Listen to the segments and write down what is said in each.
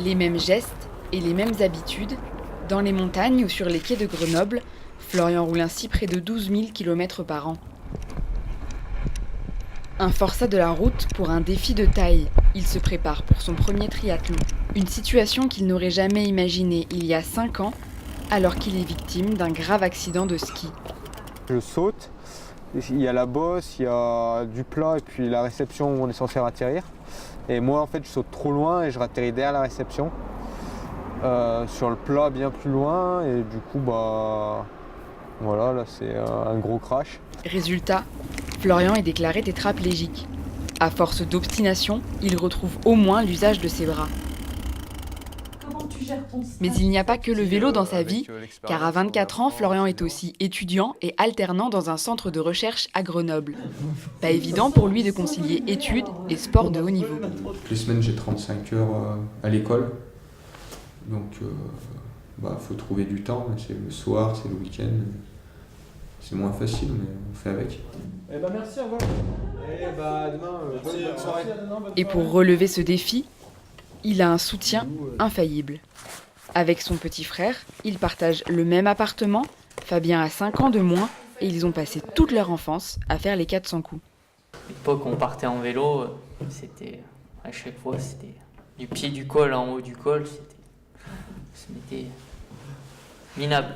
Les mêmes gestes et les mêmes habitudes, dans les montagnes ou sur les quais de Grenoble, Florian roule ainsi près de 12 000 km par an. Un forçat de la route pour un défi de taille. Il se prépare pour son premier triathlon. Une situation qu'il n'aurait jamais imaginée il y a 5 ans, alors qu'il est victime d'un grave accident de ski. Je saute, il y a la bosse, il y a du plat et puis la réception où on est censé atterrir. Et moi en fait je saute trop loin et je atterris derrière la réception. Sur le plat bien plus loin et du coup voilà, là c'est un gros crash. Résultat, Florian est déclaré tétraplégique. À force d'obstination, il retrouve au moins l'usage de ses bras. Mais il n'y a pas que le vélo dans sa vie, car à 24 ans, Florian est aussi étudiant et alternant dans un centre de recherche à Grenoble. Pas évident pour lui de concilier études et sport de haut niveau. Toutes les semaines, j'ai 35 heures à l'école. Donc, faut trouver du temps. C'est le soir, c'est le week-end. C'est moins facile, mais on fait avec. Merci, au revoir. Demain, bonne soirée. Et pour relever ce défi, il a un soutien infaillible. Avec son petit frère, ils partagent le même appartement. Fabien a 5 ans de moins et ils ont passé toute leur enfance à faire les 400 coups. À l'époque, on partait en vélo, c'était à chaque fois, c'était du pied du col en haut du col, c'était minable.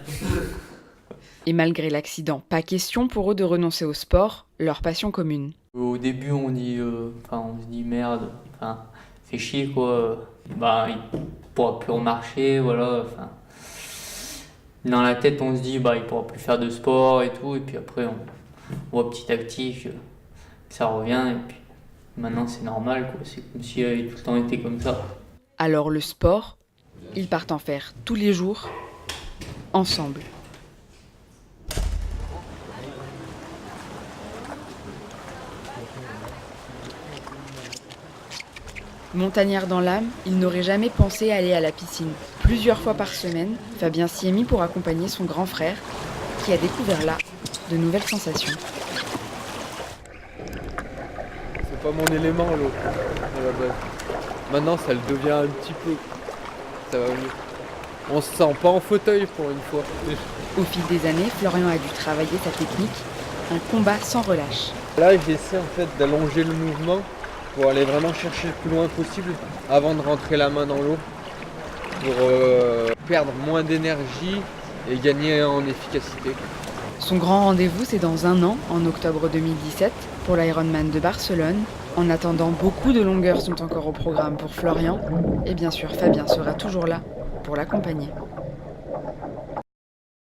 Et malgré l'accident, pas question pour eux de renoncer au sport, leur passion commune. Au début, on se dit merde, fait chier quoi. Il pourra plus remarcher, voilà. Dans la tête, on se dit il pourra plus faire de sport et tout, et puis après, on voit petit à petit que ça revient, et puis maintenant c'est normal quoi. C'est comme s'il avait tout le temps été comme ça. Alors le sport, ils partent en faire tous les jours, ensemble. Montagnard dans l'âme, il n'aurait jamais pensé aller à la piscine. Plusieurs fois par semaine, Fabien s'y est mis pour accompagner son grand frère, qui a découvert là de nouvelles sensations. C'est pas mon élément l'eau, à la base. Maintenant ça le devient un petit peu. Ça va mieux. On se sent pas en fauteuil pour une fois. Au fil des années, Florian a dû travailler sa technique, un combat sans relâche. Là j'essaie en fait d'allonger le mouvement pour aller vraiment chercher le plus loin possible avant de rentrer la main dans l'eau pour perdre moins d'énergie et gagner en efficacité. Son grand rendez-vous, c'est dans 1 an, en octobre 2017, pour l'Ironman de Barcelone. En attendant, beaucoup de longueurs sont encore au programme pour Florian. Et bien sûr, Fabien sera toujours là pour l'accompagner.